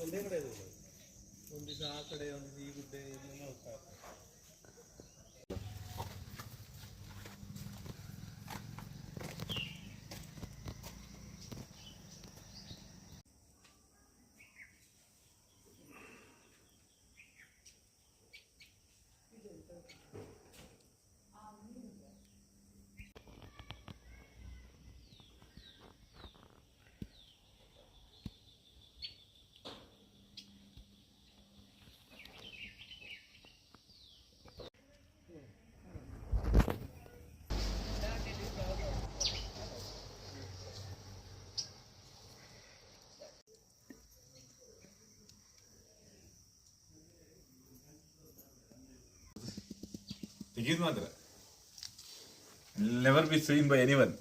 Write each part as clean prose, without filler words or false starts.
ಒಂದೇ ಕಡೆ ಇರೋದು. ಒಂದು ದಿವಸ ಆ ಕಡೆ, ಒಂದು ದಿವಸ ಈ ಗುಡ್ಡೆ ಎಲ್ಲ ಹೋಗ್ತಾ ಇರ್ತದೆ. ತೆಗೀದು ಮಾತ್ರ never be seen by anyone.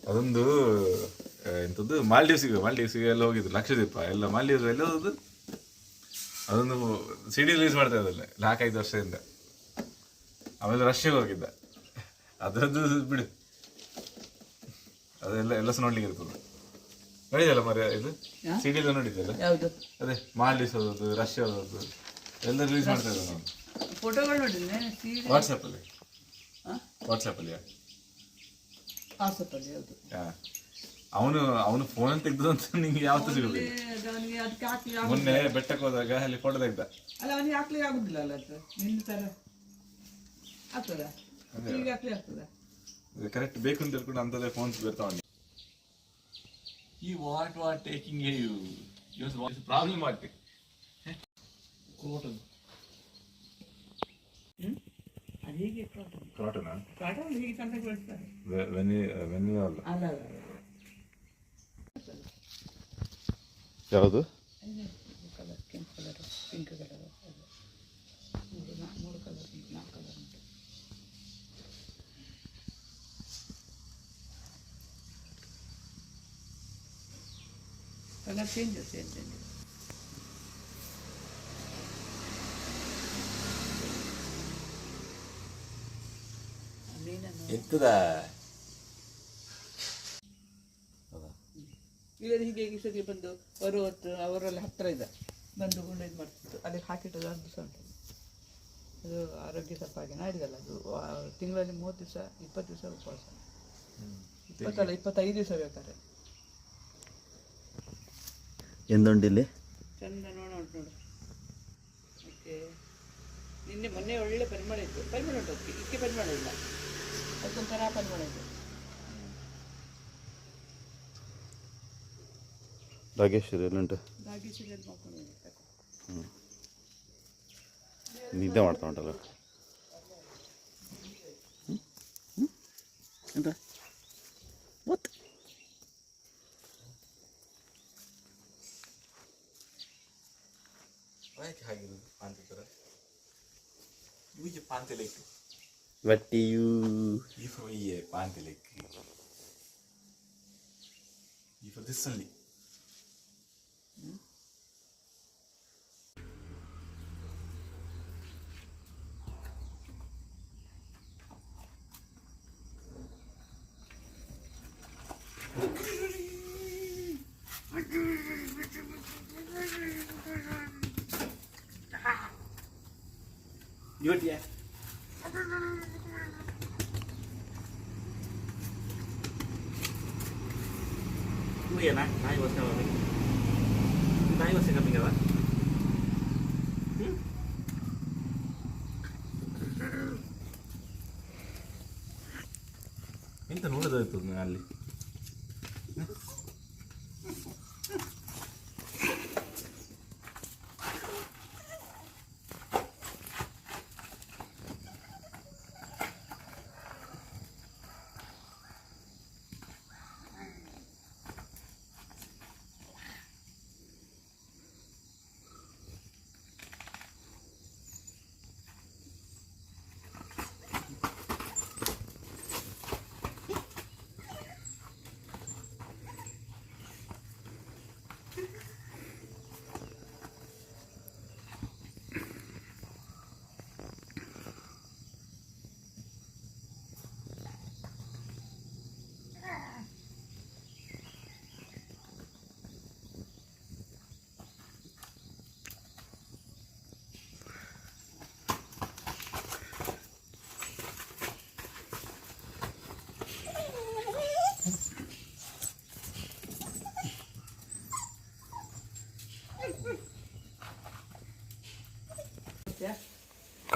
ಅದೊಂದು ಎಂಥದ್ದು ಮಾಲ್ಡೀವ್ಸಿಗೆ ಎಲ್ಲ ಹೋಗಿದ್ದು, ಲಕ್ಷದ್ವೀಪ ಎಲ್ಲ ಮಾಲ್ಡೀವ್ಸ್ ಎಲ್ಲ ಹೋದದ್ದು. ಅದೊಂದು ಸಿಡಿ ರಿಲೀಸ್ ಮಾಡ್ತಾ ಇದ್ದಲ್ಲ 4-5 ವರ್ಷದಿಂದ. ಆಮೇಲೆ ರಷ್ಯಾಗೆ ಹೋಗಿದ್ದ. ಅದರದ್ದು ಬಿಡು, ಅದೆಲ್ಲ ಎಲ್ಲಸ ನೋಡ್ಲಿಕ್ಕೆ ಇರ್ತದೆ. ನೋಡಿದಲ್ಲ ಮರ ಇದು ಸಿಡಿ ಎಲ್ಲ ನೋಡಿದ್ದಲ್ಲ, ಅದೇ ಮಾಲ್ಡೀವ್ಸ್ ಹೋದದ್ದು, ರಷ್ಯಾ ಹೋದದ್ದು ಎಲ್ಲ ರಿಲೀಸ್ ಮಾಡ್ತಾ ಇದ್ದ ನಾವು. ಫೋಟೋಗಳು ನೋಡಿದ್ದೆ ವಾಟ್ಸಪ್ಪಲ್ಲಿ. ಅವನು ಫೋನ್ ತೆಗ್ದು ಅಂತ ನಿಂಗೆ ಯಾವತ್ತೂ ಸಿಗುದಿಲ್ಲ. ಮೊನ್ನೆ ಬೆಟ್ಟಕ್ಕೆ ಹೋದಾಗ ಅಲ್ಲಿ ಫೋಟೋ ತೆಗ್ದ. ಅಲ್ಲ ಅವನಿಗೆ ಹಾಕ್ಲಿಕ್ಕೆ ಆಗುದಿಲ್ಲ ಅಲ್ಲ, ನಿನ್ನ ತರ ಆಗ್ತದ ಈಗ ಹಾಕ್ಲಿಕ್ಕೆ ಆಗ್ತದ. ಕರೆಕ್ಟ್ ಬೇಕು ಅಂತ ಹೇಳ್ಕೊಂಡು ಅಂತದೇ ಫೋನ್ಸ್ ಬರ್ತಾವ. ಈ ವಾಟ್ ಟೇಕಿಂಗ್ ಯು ಪ್ರಾಬ್ಲಮ್ ಆಗ್ತಿ ಕ್ರಾಟನ್ ಹೀಗೆ ಚಂದ ಬೆಳೆಸ್ತಾರೆ. ಯಾವುದು ಕಲರ್, ಕೆಂಪು colour, pink colour, 3 colour 4 colour ಉಂಟು. ಕಲರ್ ಚೇಂಜಸ್ ಎಂತದ ಈಗ ಹೀಗೆ ಸರಿ ಬಂದು ಹೊತ್ತು ಅವರೆಲ್ಲ ಹತ್ತಿರ ಇದೆ ಬಂದು ಗುಂಡು ಇದು ಮಾಡ್ತಿತ್ತು. ಅಲ್ಲಿ ಹಾಕಿಟ್ಟದು 10 ದಿವಸ ಉಂಟು. ಅದು ಆರೋಗ್ಯ ಸ್ವಲ್ಪ ಹಾಗೆ ನಾಡಿದಲ್ಲ. ಅದು ತಿಂಗಳಲ್ಲಿ 30 ದಿವಸ 20 ದಿವಸ ಉಪವಾಸ. 25 ದಿವಸ ಬೇಕಾದ್ರೆ. ಎಂದುಂಡಿಲ್ಲಿ ಚಂದ ನೋಡ ಉಂಟು ನೋಡು. ಓಕೆ, ಮೊನ್ನೆ ಒಳ್ಳೆ ಪರಿಮಳ ಇತ್ತು. ಪರಿಮಳ ಉಂಟು, ಅದಕ್ಕೆ ಇಕ್ಕೆ ಪರಿಮಳ ಇಲ್ಲ, ಅದಕ್ಕೊಂಥರ ಪರಿಮಳ ಇದೆ. ರಾಗೇಶ್ವರಿ ಎಲ್ಲುಂಟು? ರಾಗೇಶ್ವರಿಯಲ್ಲಿ ಮಾಡ್ಕೊಂಡು ನಿದ್ದೆ ಮಾಡ್ತಾ ಉಂಟಲ್ಲ. ಎಂತ what ಹಾಗಿರೋದು ಪಾಂತಿ ಥರ ಇವಿಗೆ ಪಾಂತಿ ಲೆಕ್ಕ. ವಟ್ಟಿಯು ಇಫ್ರೊಯ್ಯೆ ಪಾಂತಿ ಲೆಕ್ಕ. ಇಫ್ರ ದಿಸ್ಸಲ್ಲಿ ಇವತ್ತಿಯಾ ಏನ ನಾಯಿ ವರ್ಷ ಕಮ್ಮಿ ಅದ. ಎಂತ ನೋಡೋದಾಯ್ತು ಅಲ್ಲಿ.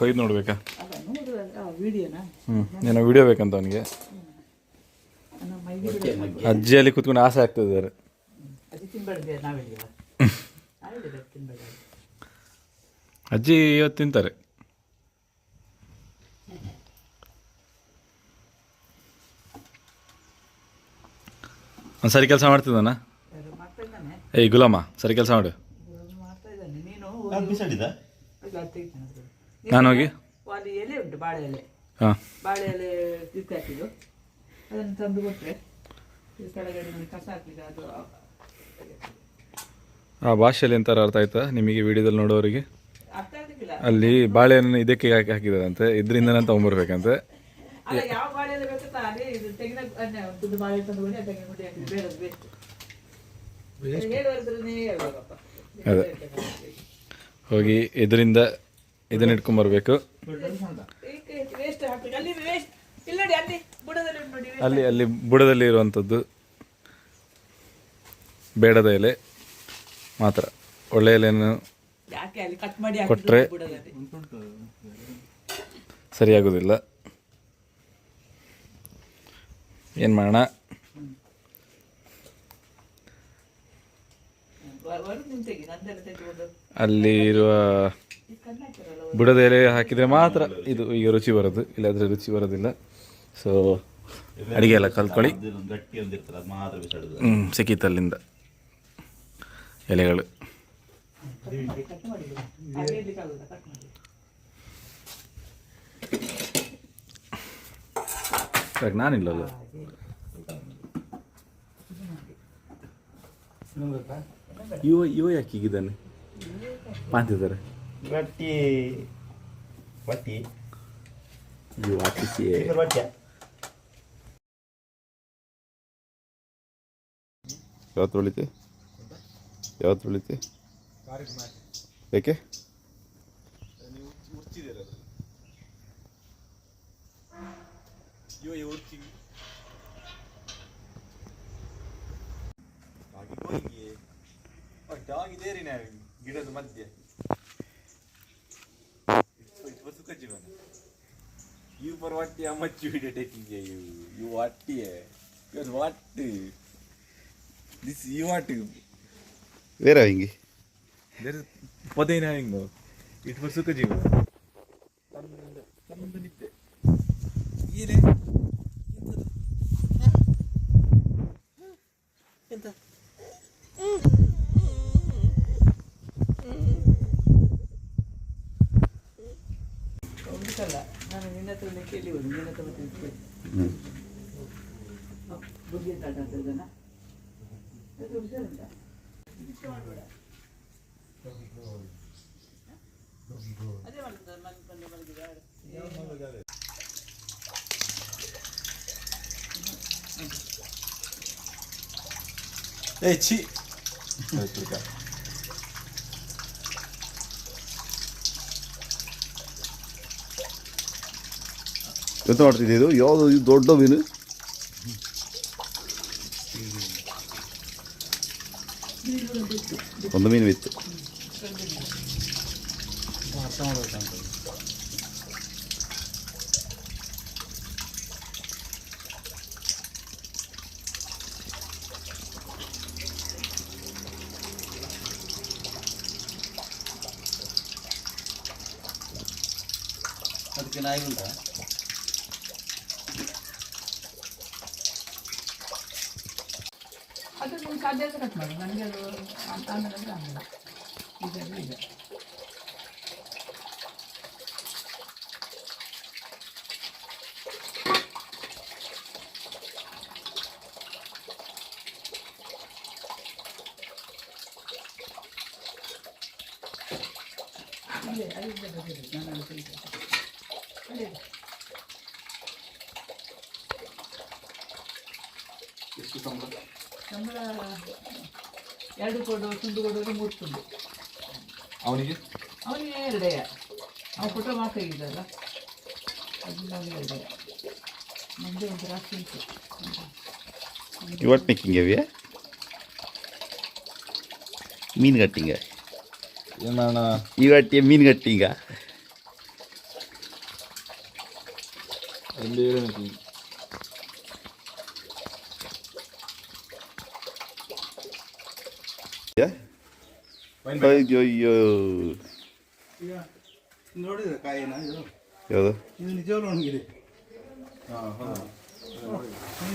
ಕೊಯ್ದು ನೋಡ್ಬೇಕಾ? ಅಲ್ಲ ನೋಡುವ ವಿಡಿಯೋನಾ ಏನೋ ವಿಡಿಯೋ ಬೇಕಂತ ಅವನಿಗೆ. ನಮ್ಮ ಮೈಗೆ ಅಜ್ಜಿ ಅಲ್ಲಿ ಕೂತ್ಕೊಂಡು ಆಸೆ ಆಗ್ತಿದ್ದಾರೆ. ಅದು ತಿನ್ಬೇಡ ನಾವೆಲ್ಲ ಆಯ್ತು ತಿನ್ಬೇಡ. ಅಜ್ಜಿ ಇವತ್ತು ತಿಂತಾರೆ. ಒಂದು ಸರಿ ಕೆಲಸ ಮಾಡ್ತಿದ್ದಾನ? ಮಾಡ್ತಾ ಇದ್ದಾನೆ. ಏಯ್ ಗುಲಾಮ, ಸರಿ ಕೆಲಸ ಮಾಡು. ಮಾಡ್ತಾ ಇದ್ದಾನೆ. ನೀನು ಬಿಸಾಡಿದ ನಾನು ಹೋಗಿ ಅಲ್ಲಿ ಎಲೆ ಉಂಟು, ಬಾಳೆ ಎಲೆ. ಹಾಂ, ಬಾಳೆ ಎಲೆ ಕಿತ್ತು ಹಾಕಿದ್ದು ಅದನ್ನು ತಂದು ಕೊಟ್ಟರೆ ಕೆಳಗಡೆ ಕಸ ಹಾಕಿದ ಅದು ಆ ಭಾಷೆಯಲ್ಲಿ ಎಂತಾರು ಅರ್ಥ ಆಯ್ತಾ ನಿಮಗೆ ವಿಡಿಯೋದಲ್ಲಿ ನೋಡೋರಿಗೆ? ಅರ್ಥ ಆಗ್ಲಿಕ್ಕಿಲ್ಲ. ಅಲ್ಲಿ ಬಾಳೆಹಣ್ಣು ಇದಕ್ಕೆ ಹಾಕಿದಾರಂತೆ, ಇದರಿಂದ ತಗೊಂಬರ್ಬೇಕಂತೆ. ಅಲ್ಲ ಯಾವ ಬಾಳೆ ಎಲೆ ಬೇಕಂತ ಅದೇ ಇದು ತೆಂಗಿನ ಒಂದು ಬಾಳೆ ತಂದು ಕೊಡಿ, ತೆಂಗಿನ ಗುಡಿ ಹಾಕಿ ಬೇಡದು ಬೇಕು. ಹೇಳುವರ್ದ್ರನ್ನೇ ಹೇಳ್ಬೇಕಪ್ಪ. ಅದೇ ಹೋಗಿ ಇದರಿಂದ ಇದನ್ನ ಇಟ್ಕೊಂಬರ್ಬೇಕು. ವೇಸ್ಟ್ ಹಾಕ್ಬೇಕು. ಅಲ್ಲಿ ವೇಸ್ಟ್ ಇಲ್ಲ ನೋಡಿ, ಅಲ್ಲಿ ಬುಡದಲ್ಲಿ ಉಂಟು ನೋಡಿ. ಅಲ್ಲಿ ಅಲ್ಲಿ ಬುಡದಲ್ಲಿ ಇರುವಂಥದ್ದು ಬೇಡದ ಎಲೆ ಮಾತ್ರ. ಒಳ್ಳೆ ಎಲೆಯನ್ನು ಯಾಕೆ ಅಲ್ಲಿ ಕಟ್ ಮಾಡಿ ಕೊಟ್ಟರೆ ಬುಡದಲ್ಲಿ ಸರಿಯಾಗೋದಿಲ್ಲ. ಏನು ಮಾಡೋಣ? ತೆಗಿ ನಂದೆಲ್ಲ ತೆಗೆದುಕೊಂಡು ಅಲ್ಲಿ ಇರುವ ಬುಡದ ಎಲೆ ಹಾಕಿದರೆ ಮಾತ್ರ ಇದು ಈಗ ರುಚಿ ಬರೋದು, ಇಲ್ಲಾದರೆ ರುಚಿ ಬರೋದಿಲ್ಲ. ಸೊ ಅಡುಗೆ ಎಲ್ಲ ಕಲ್ತ್ಕೊಳ್ಳಿ. ಸಿಕ್ಕಿತ್ತಲ್ಲಿಂದ ಎಲೆಗಳು. ಕಟ್ ಮಾಡಿ ಹಾಗೇಲಿಕ್ಕಾಗಲ್ಲ, ಕಟ್ ಮಾಡಿ. ನಾನಿಲ್ಲಲ್ಲ. ಇವ ಯಾಕೆ ಹೀಗಿದ್ದಾನೆ ಮಾತಿದ್ದಾರೆ? ವಟ್ಟಿ ವಟ್ಟಿ ಇವು ಹಾಕಿಸಿ ವಟ್ಯ ಯಾವತ್ತು ಉಳಿತೆ? ಯಾವತ್ತು ಉಳಿತೆ? ಯಾಕೆ ಗಿಡದ ಮಧ್ಯೆ ಸುಖ ಜೀವನ. You for what? How much video taking you? You what? Because what? This you what? ಬೇರೆ ಹಿಂಗೆ There is ಪದೇನ ಹಿಂಗು. It for ಸುಖ ಜೀವನ. ತಮ್ಮದು ನಿದ್ದೆ. ಏನೇ? ಎಂತ? ಉಂಟಲ್ಲ, ನಾನು ನಿನ್ನ ಹತ್ರನೇ ಕೇಳಿ ಹೋಗಿ ನಿನ್ನ ಹತ್ರ ಮತ್ತೆ ಬುದ್ಧಿ ಅಂತ ಜನ ಅದು ಹುಷಾರುಂಟ ಅದೇ ಮಾಡ್ತದೆ ಮಲ್ಕೊಂಡು ಮಲಗಿದ ಏ ಛೀ ಎಂತ ಮಾಡ್ತಿದ್ದೆ ಇದು? ಯಾವುದು ಇದು ದೊಡ್ಡ ಮೀನು? ಒಂದು ಮೀನು ಬಿತ್ತು. ಅದಕ್ಕೆ ನಾಯಿ ಉಂಟಾ? ಅದು ನಿಮ್ಗೆ ಸಾಧ್ಯ ಆದರೆ ಕಟ್ ಮಾಡಿ, ನನಗೆ ಅದು ಆಮೇಲೆ ಅಂದರೆ ಆಮೇಲೆ ಈಗ ಈಗ ಅದೇ ಅಲ್ಲಿಂದ ಬಂದಿದೆ ನಾನು ಅನ್ಕೊಳ್ತೇನೆ. ಅದೇ ಸಂಬಳ 2 ಕೊಡು, ತುಂಡು ಕೊಡೋದು 3 ತುಂಡು. ಅವನಿಗೆ 2 ಅವನು ಫೋಟೋ ಮಾತಾಗಿದ್ದಲ್ಲ, ಅದನ್ನ 2 ನಮ್ಮದೇ ಒಂದು ರಾಶಿ ಉಂಟು. ಇವತ್ತು ಮೇಕಿಂಗ್ ಅವಿಯಾ ಮೀನು ಕಟ್ಟಿಂಗ? ಏನು ಮಾಡೋಣ? ಇವತ್ತಿಗೆ ಮೀನು ಕಟ್ಟಿಂಗ ಅದೊಂದು ಏಳು ಅಯ್ಯೋ ಅಯ್ಯೋ ಈಗ ನೋಡಿದ್ರೆ ಕಾಯಿನ ಇದು ಯಾವುದು ಇದು ನಿಜವಾಗ್ಲೂ ಒಣಗಿದೆ. ಹಾಂ ಹೌದು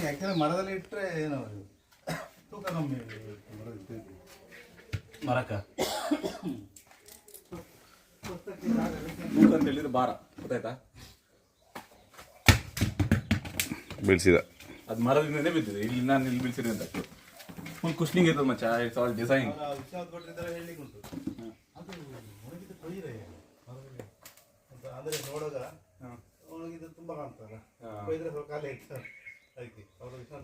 ಆ್ಯಕ್ಚುಲಿ ಮರದಲ್ಲಿ ಇಟ್ಟರೆ ಏನೋ ಅದು ತೂಕ ಕಮ್ಮಿ ಮರಕ್ಕ ತೂಕ ಅಂತ ಹೇಳಿದ್ರೆ ಭಾರ ಗೊತ್ತಾಯ್ತಾ? ಬೆಳೆಸಿದ ಅದು ಮರದಿಂದನೇ ಬಿದ್ದಿದೆ. ಇಲ್ಲಿ ನಾನು ಇಲ್ಲಿ ಬೀಳ್ಸಿದೆ ಅಂತ ಫುಲ್ ಕುಶ್ನಿಂಗ್ ಇರ್ತದೆ ಮಚ್ಚ. It's all design. ವಿಶ್ವನಾಥ್ ಭಟ್ರಿದ್ದಾರೆ ಹೇಳಲಿಕ್ಕೆ ಉಂಟು. ಅದು ಒಣಗಿದ ಕೊಯ್ಯಿರೆ ಮರದಲ್ಲಿ ಅಂತ ಅಂದರೆ ನೋಡುವಾಗ ಒಣಗಿದ್ದು ತುಂಬ ಕಾಣ್ತಲ್ಲ. ಕೊಯ್ದರೆ ಸ್ವಲ್ಪ ಖಾಲಿ ಇಟ್ಟು ಅದಕ್ಕೆ ಅವರು ವಿಶ್ವನಾಥ್